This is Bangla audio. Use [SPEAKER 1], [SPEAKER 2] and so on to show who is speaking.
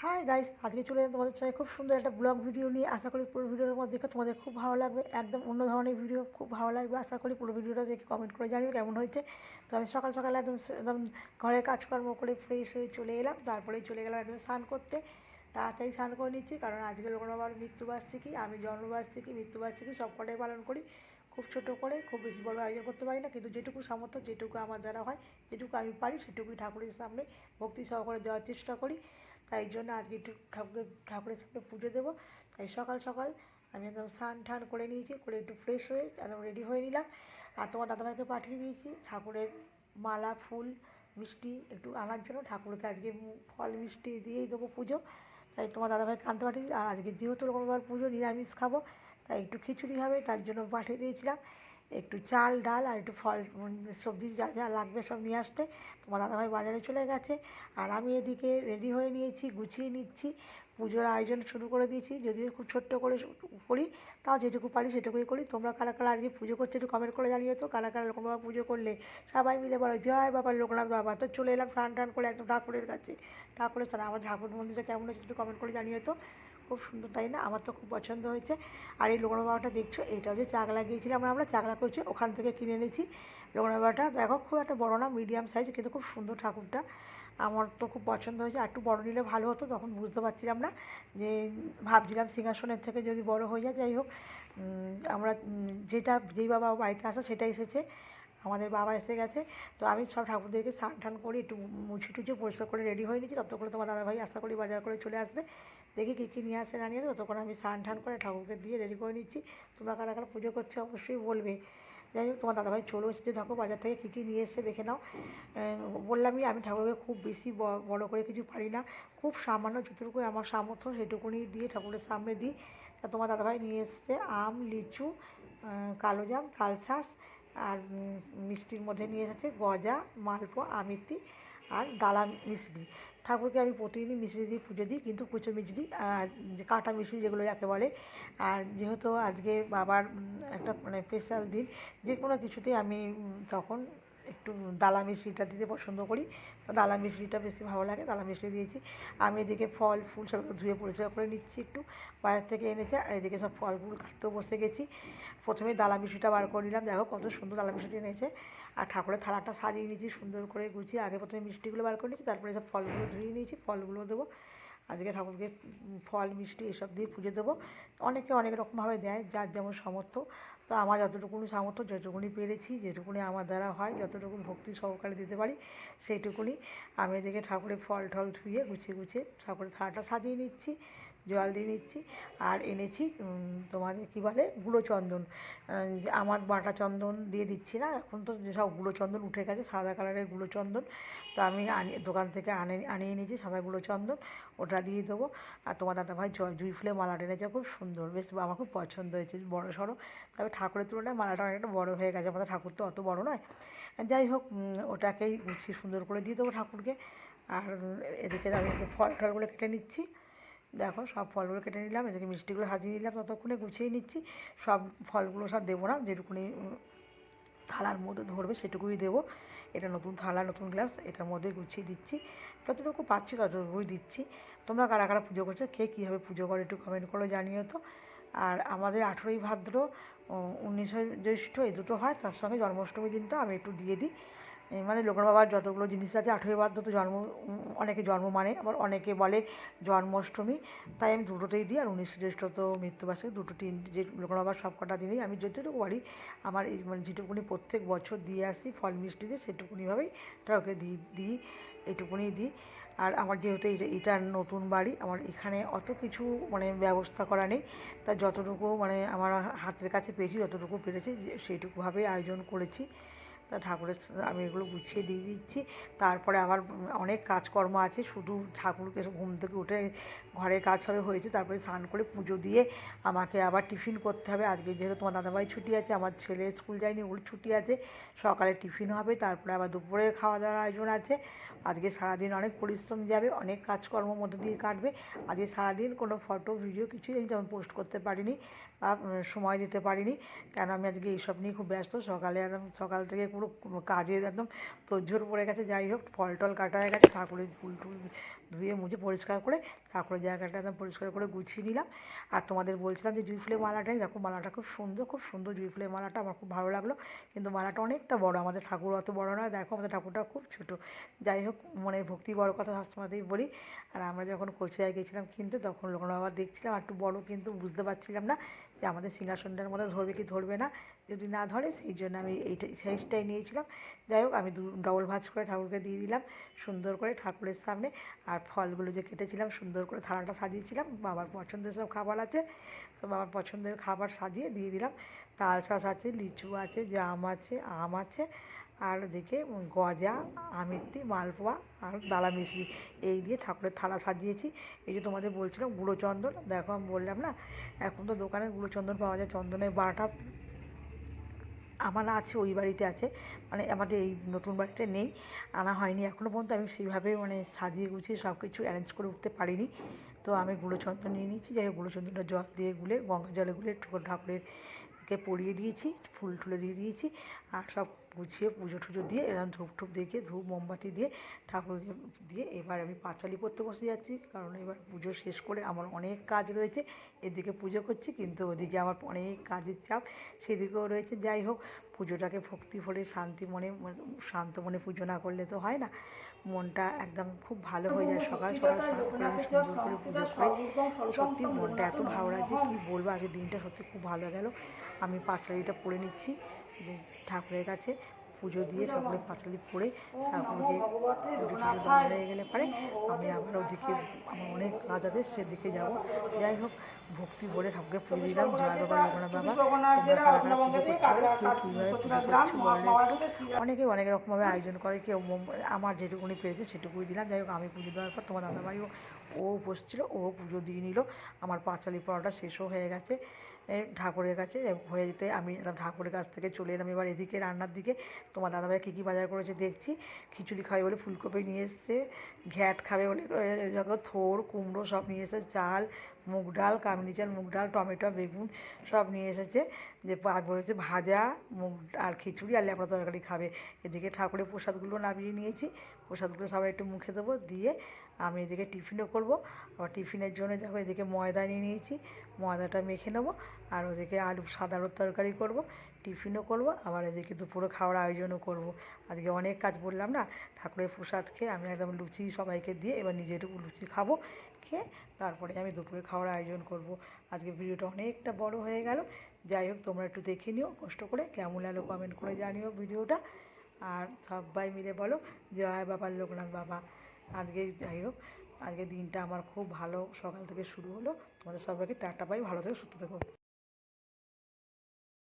[SPEAKER 1] হাই গাইস, আজকে চলে এলাম তোমাদের সাথে খুব সুন্দর একটা ব্লগ ভিডিও নিয়ে। আশা করি পুরো ভিডিওর মধ্যে দেখে তোমাদের খুব ভালো লাগবে। একদম অন্য ধরনের ভিডিও, খুব ভালো লাগবে। আশা করি পুরো ভিডিওটা দেখে কমেন্ট করে জানিও কেমন হয়েছে। তো আমি সকাল সকাল একদম ঘরের কাজকর্ম করে ফ্রেশ হয়ে চলে এলাম। তারপরেই চলে গেলাম একদম স্নান করতে। তাড়াতাড়ি স্নান করে নিচ্ছি, কারণ আজকে লোকনাথ বাবার মৃত্যুবার্ষিকী। আমি জন্মবার্ষিকী, মৃত্যুবার্ষিকী সব কটাই পালন করি। খুব ছোটো করে, খুব বেশি বড় আয়োজন করতে পারি না, কিন্তু যেটুকু সামর্থ্য, যেটুকু আমার দ্বারা হয়, যেটুকু আমি পারি সেটুকুই ঠাকুরের সামনে ভক্তি সহকারে দেওয়ার চেষ্টা করি। তাই জন্য আজকে একটু ঠাকুরের সামনে পুজো দেবো। তাই সকাল সকাল আমি একদম স্নান টান করে নিয়েছি, করে একটু ফ্রেশ হয়ে একদম রেডি হয়ে নিলাম। আর তোমার দাদাভাইকে পাঠিয়ে দিয়েছি ঠাকুরের মালা, ফুল, মিষ্টি একটু আনার জন্য। ঠাকুরকে আজকে ফল মিষ্টি দিয়েই দেবো পুজো। তাই তোমার দাদাভাইকে আনতে পাঠিয়ে। আর আজকে যেহেতু রকমবার পুজো, নিরামিষ খাবো, তাই একটু খিচুড়ি হবে, তার জন্য পাঠিয়ে দিয়েছিলাম একটু চাল, ডাল আর একটু ফল, সবজি যা যা লাগবে সব নিয়ে আসতে। তোমার দাদাভাই বাজারে চলে গেছে, আর আমি এদিকে রেডি হয়ে নিয়েছি, গুছিয়ে নিচ্ছি। পুজোর আয়োজন শুরু করে দিয়েছি, যদিও খুব ছোট্ট করে করি, তাও যেটুকু পারি সেটুকুই করি। তোমরা কারা কারা আজকে পুজো করছো একটু কমেন্ট করে জানিও তো। কারা কারা লোকনাথ বাবা পুজো করলে সবাই মিলে বলো জয় বাবা লোকনাথ বাবা। তো চলে এলাম স্নান টান করে একদম ঠাকুরের কাছে। ঠাকুরের স্থান, আমার ঠাকুর মন্দিরটা কেমন হয়েছে একটু কমেন্ট করে জানিও তো। খুব সুন্দর, তাই না? আমার তো খুব পছন্দ হয়েছে। আর এই লোকনাথ বাবাটা দেখছো, এটা হচ্ছে চাকলা গিয়েছিলাম আমরা চাকলা করছি, ওখান থেকে কিনে এনেছি। লোকনাথ বাবাটা দেখো, খুব একটা বড় না, মিডিয়াম সাইজ, কিন্তু খুব সুন্দর ঠাকুরটা। আমার তো খুব পছন্দ হয়েছে। আর একটু বড় নিলে ভালো হতো, তখন বুঝতে পারছিলাম না যে, ভাবছিলাম সিংহাসনের থেকে যদি বড় হয়ে যায়। যাই হোক, আমরা যেই বাবা বাড়িতে আসা সেটাই এসেছে, আমাদের বাবা এসে গেছে। তো আমি সব ঠাকুরদেরকে স্নান টান করে একটু মুছে টুছে পরিষ্কার করে রেডি হয়ে নিচ্ছি। ততক্ষণে তোমার দাদাভাই আশা করি বাজার করে চলে আসবে। দেখি কী কী নিয়ে আসে না নিয়ে আসে, ততক্ষণ আমি স্নান টান করে ঠাকুরকে দিয়ে রেডি করে নিচ্ছি। তোমরা কারা কারা পুজো করছো অবশ্যই বলবে। যাই হোক, তোমার দাদাভাই চলে এসেছে, দেখো বাজার থেকে কী কী নিয়ে এসে দেখে নাও। বললামই আমি ঠাকুরকে খুব বেশি বড় করে কিছু পারি না, খুব সামান্য যতটুকু আমার সামর্থ্য সেটুকুনি দিয়ে ঠাকুরের সামনে দিই। তা তোমার দাদাভাই নিয়ে এসছে আম, লিচু, কালোজাম, তালশাঁস, আর মিষ্টির মধ্যে নিয়ে এসেছে গজা, মালপোয়া, আমিত্তি আর ডালা মিছরি। ঠাকুরকে আমি প্রতিদিনই মিছরি দিয়ে পুজো দিই, কিন্তু কুচো মিছরি আর যে কাঁটা মিছরি যেগুলো যাকে বলে। আর যেহেতু আজকে বাবার একটা মানে স্পেশাল দিন, যে কোনো কিছুতেই আমি তখন একটু ডালা মিছরিটা দিতে পছন্দ করি। তো ডালা মিছরিটা বেশি ভালো লাগে, ডালা মিছরি দিয়েছি। আমি এদিকে ফল ফুল সব ধুয়ে পরিষ্কার করে নিচ্ছি, একটু বাজার থেকে এনেছে। আর এদিকে সব ফলগুলো কাটতেও বসে গেছি। প্রথমে ডালা মিষ্টিটা বার করে নিলাম, দেখো কত সুন্দর ডালা মিষ্টি এনেছে। আর ঠাকুরের থালাটা সাজিয়ে নিয়েছি সুন্দর করে গুছিয়ে। আগে প্রথমে মিষ্টিগুলো বার করে নিয়েছি, তারপরে সব ফলগুলো ধুয়ে নিয়েছি, ফলগুলো দেবো। আজকে ঠাকুরকে ফল মিষ্টি এসব দিয়ে পুজো দেবো। অনেকে অনেক রকমভাবে দেয়, যার যেমন সামর্থ্য। তো আমার যতটুকুনি সামর্থ্য, যেটুকুনি পেরেছি, যেটুকুনি আমার দ্বারা হয়, যতটুকু ভক্তি সহকারে দিতে পারি সেইটুকুনি। আমি এদিকে ঠাকুরের ফল টল ধুয়ে গুছিয়ে গুছিয়ে ঠাকুরের থালাটা সাজিয়ে নিচ্ছি, জল দিয়ে নিচ্ছি। আর এনেছি তোমার কী বলে গুঁড়ো চন্দন। আমার বাটা চন্দন দিয়ে দিচ্ছি না, এখন তো যেসব গুঁড়ো চন্দন উঠে গেছে, সাদা কালারের গুঁড়ো চন্দন। তো আমি দোকান থেকে আনিয়ে নিয়েছি সাদা গুঁড়ো চন্দন, ওটা দিয়ে দেবো। আর তোমার দাদাভাই জুঁই ফুলের মালাটা এনেছে, খুব সুন্দর, বেশ আমার খুব পছন্দ হয়েছে, বড়ো সড়ো। তবে ঠাকুরের তুলনায় মালাটা অনেকটা বড়ো হয়ে গেছে, আমাদের ঠাকুর তো অত বড় নয়। যাই হোক, ওটাকেই গুছিয়ে সুন্দর করে দিয়ে দেবো ঠাকুরকে। আর এদিকে আমি ফল টলগুলো কেটে নিচ্ছি, দেখো সব ফলগুলো কেটে নিলাম, এদিকে মিষ্টিগুলো সাজিয়ে নিলাম, ততক্ষণে গুছিয়ে নিচ্ছি। সব ফলগুলো সব দেবো না, যেটুকুনি থালার মধ্যে ধরবে সেটুকুই দেবো। এটা নতুন থালা, নতুন গ্লাস, এটার মধ্যে গুছিয়ে দিচ্ছি, যতটুকু পাচ্ছি ততটুকুই দিচ্ছি। তোমরা কারা কারা পুজো করছো, কে কীভাবে পুজো করে একটু কমেন্ট করে জানিও তো। আর আমাদের 18ই ভাদ্র, 19শে জ্যৈষ্ঠ এই দুটো হয়, তার সঙ্গে জন্মাষ্টমী দিনটা আমি একটু দিয়ে দিই। মানে লোকনাথ বাবার যতগুলো জিনিস আছে, 18ই ভাদ্র তো জন্ম, অনেকে জন্ম মানে, আবার অনেকে বলে জন্মাষ্টমী, তাই আমি দুটোতেই দিই। আর 19শে জ্যৈষ্ঠ তো মৃত্যুবার্ষিকী, দুটো যে লোকনাথ বাবার সব কটা দিনেই আমি যেটুকু পারি, আমার এই মানে যেটুকুনি প্রত্যেক বছর দিয়ে আসি ফল মিষ্টি দিয়ে, সেটুকুনিভাবেই ঠাকুরকে দিই, এইটুকুনি দিই। আর আমার যেহেতু এটা নতুন বাড়ি, আমার এখানে অত কিছু মানে ব্যবস্থা করা নেই, তা যতটুকু মানে আমার হাতের কাছে পেয়েছি, যতটুকু পেরেছি সেইটুকুভাবেই আয়োজন করেছি। তা ঠাকুরের আমি এগুলো গুছিয়ে দিয়ে দিচ্ছি। তারপরে আবার অনেক কাজকর্ম আছে, শুধু ঠাকুরকে ঘুম থেকে উঠে ঘরের কাজ সবে হয়েছে, তারপরে স্নান করে পুজো দিয়ে আমাকে আবার টিফিন করতে হবে। আজকে যেহেতু তোমার দাদাভাই ছুটি আছে, আমার ছেলে স্কুল যায়নি, ওর ছুটি আছে, সকালে টিফিন হবে, তারপরে আবার দুপুরের খাওয়া দাওয়ার আয়োজন আছে। আজকে সারাদিন অনেক পরিশ্রম যাবে, অনেক কাজকর্মের মধ্যে দিয়ে কাটবে। আজকে সারাদিন কোনো ফটো ভিডিও কিছুই আমি তেমন পোস্ট করতে পারিনি বা সময় দিতে পারিনি, কেন আমি আজকে এইসব নিয়ে খুব ব্যস্ত। সকাল থেকে পুরো কাজের একদম তোড়জোড় পড়ে গেছে। যাই হোক ফল টল কাটা হয়ে গেছে, ঠাকুরের ফুল টুল ধুয়ে মুছে পরিষ্কার করে ঠাকুরের জায়গাটা একদম পরিষ্কার করে গুছিয়ে নিলাম। আর তোমাদের বলছিলাম যে জুঁই ফুলের মালাটাই দেখো, মালাটা খুব সুন্দর জুঁই ফুলের মালাটা আমার খুব ভালো লাগলো। কিন্তু মালাটা অনেকটা বড়, আমাদের ঠাকুর অত বড় নয়, দেখো আমাদের ঠাকুরটা খুব ছোটো। যাই হোক মনে ভক্তি বড় কথা সবসময়তেই বলি। আর আমরা যখন কচুয়ায় গেছিলাম কিনতে তখন লোকনাথ বাবা দেখছিলাম একটু বড়, কিন্তু বুঝতে পারছিলাম না যে আমাদের সিংহাসনটার মধ্যে ধরবে কি ধরবে না। যদি না ধরে সেই জন্য আমি এইটাই সাইজটাই নিয়েছিলাম। যাই হোক আমি ডবল ভাঁজ করে ঠাকুরকে দিয়ে দিলাম সুন্দর করে ঠাকুরের সামনে। আর ফলগুলো যে কেটেছিলাম সুন্দর করে থালাটা সাজিয়েছিলাম, বাবার পছন্দের সব খাবার আছে, তো বাবার পছন্দের খাবার সাজিয়ে দিয়ে দিলাম। তালশাঁস আছে, লিচু আছে, জাম আছে, আম আছে, আর ওদিকে গজা, আমিত্তি, মালপোয়া আর ডালা মিষ্টি, এই দিয়ে ঠাকুরের থালা সাজিয়েছি। এই যে তোমাদের বলছিলাম গুঁড়ো চন্দন, দেখো আমি বললাম না এখন তো দোকানে গুঁড়ো চন্দন পাওয়া যায়, চন্দনের বাটা আমার আছে, ওই বাড়িতে আছে, মানে আমাদের এই নতুন বাড়িতে নেই, আনা হয়নি এখনও পর্যন্ত। আমি সেইভাবে মানে সাজিয়ে গুছিয়ে সব কিছু অ্যারেঞ্জ করে উঠতে পারিনি। তো আমি গুঁড়ো চন্দন নিয়ে নিয়েছি। যাই হোক গুঁড়ো চন্দনটা জল দিয়ে গুলে, গঙ্গা জলে গুলে ঠাকুরেরকে পরিয়ে দিয়েছি, ফুল টুলে দিয়ে দিয়েছি। আর সব গুছিয়ে পুজো টুজো দিয়ে এরকম ধূপ টুপ দেখে ধূপ মোমবাতি দিয়ে ঠাকুরকে দিয়ে এবার আমি পাঁচালি পড়তে বসে যাচ্ছি। কারণ এবার পুজো শেষ করে আমার অনেক কাজ রয়েছে, এদিকে পুজো করছি কিন্তু ওদিকে আমার অনেক কাজের চাপ সেদিকেও রয়েছে। যাই হোক পুজোটাকে ভক্তি ভরে শান্ত মনে পুজো না করলে তো হয় না, মনটা একদম খুব ভালো হয়ে যায়। সকাল সকাল স্নান করে আমি সুন্দর করে পুজো করে সত্যি মনটা এত ভালো লাগছে কী বলবো। আজকের দিনটা সত্যি খুব ভালো গেল। আমি পাঁচালিটা পড়ে নিচ্ছি যে ঠাকুরের কাছে পুজো দিয়ে ঠাকুরের পাঁচালি পড়ে ঠাকুরকে পুজো টুজো দেওয়া হয়ে গেলে পারে আমি আবার ওদিকে আমার অনেক কাজ আছে সেদিকে যাব। যাই হোক ভক্তি ভরে ঠাকুরকে পুজো দিলাম। জয় বাবা লোকনাথ বাবা, তোমরা কারা কারা পুজো করছো, কে কীভাবে পুজো করছো বলো একটু। অনেকে অনেক রকমভাবে আয়োজন করে, কেউ আমার যেটুকুনি পেয়েছে সেটুকুই দিলাম। যাই হোক আমি পুজো দেওয়ার পর তোমার দাদাভাইও ও বসছিল, ও পুজো দিয়ে নিল। আমার পাঁচালি পড়াটা শেষও হয়ে গেছে ঠাকুরের কাছে হয়ে যেতে আমি ঠাকুরের কাছ থেকে চলে এলাম এবার এদিকে রান্নার দিকে। তোমার দাদাভাই কী কী বাজার করেছে দেখছি। খিচুড়ি খাবে বলে ফুলকপি নিয়ে এসছে, ঘ্যাট খাবে বলে থোড় কুমড়ো সব নিয়ে এসেছে, চাল, মুগ ডাল, কামিনি চাল, মুগ ডাল, টমেটো, বেগুন সব নিয়ে এসেছে। যে বলেছে ভাজা মুগ আর খিচুড়ি আর ল্যাবড়া তরকারি খাবে। এদিকে ঠাকুরের প্রসাদগুলো নামিয়ে নিয়েছি, প্রসাদগুলো সবাই একটু মুখে দেবো, দিয়ে আমি এদিকে টিফিনও করবো। আবার টিফিনের জন্য দেখো এদিকে ময়দা নিয়ে নিয়েছি, ময়দাটা মেখে নেবো। আর ওদিকে আলু সাদা আলুর তরকারি করব, টিফিনও করব, আবার এদিকে দুপুরে খাওয়ার আয়োজনও করব। আজকে অনেক কাজ বললাম না, ঠাকুরের প্রসাদ খেয়ে আমি একদম লুচি সবাইকে দিয়ে এবার নিজেটুকু লুচি খাবো, খেয়ে তারপরে আমি দুপুরে খাওয়ার আয়োজন করব। আজকে ভিডিওটা অনেকটা বড় হয়ে গেল। যাই হোক তোমরা একটু দেখে নিও কষ্ট করে, কেমন লাগলো কমেন্ট করে জানিও ভিডিওটা। আর সবাই মিলে বলো জয় বাবার লোকনাথ বাবা। আজকে যাই হোক আজকে দিনটা আমার খুব ভালো সকাল থেকে শুরু হলো। তোমাদের সবাইকে টাটা, বাই, ভালো থেকে সুস্থ থেকো।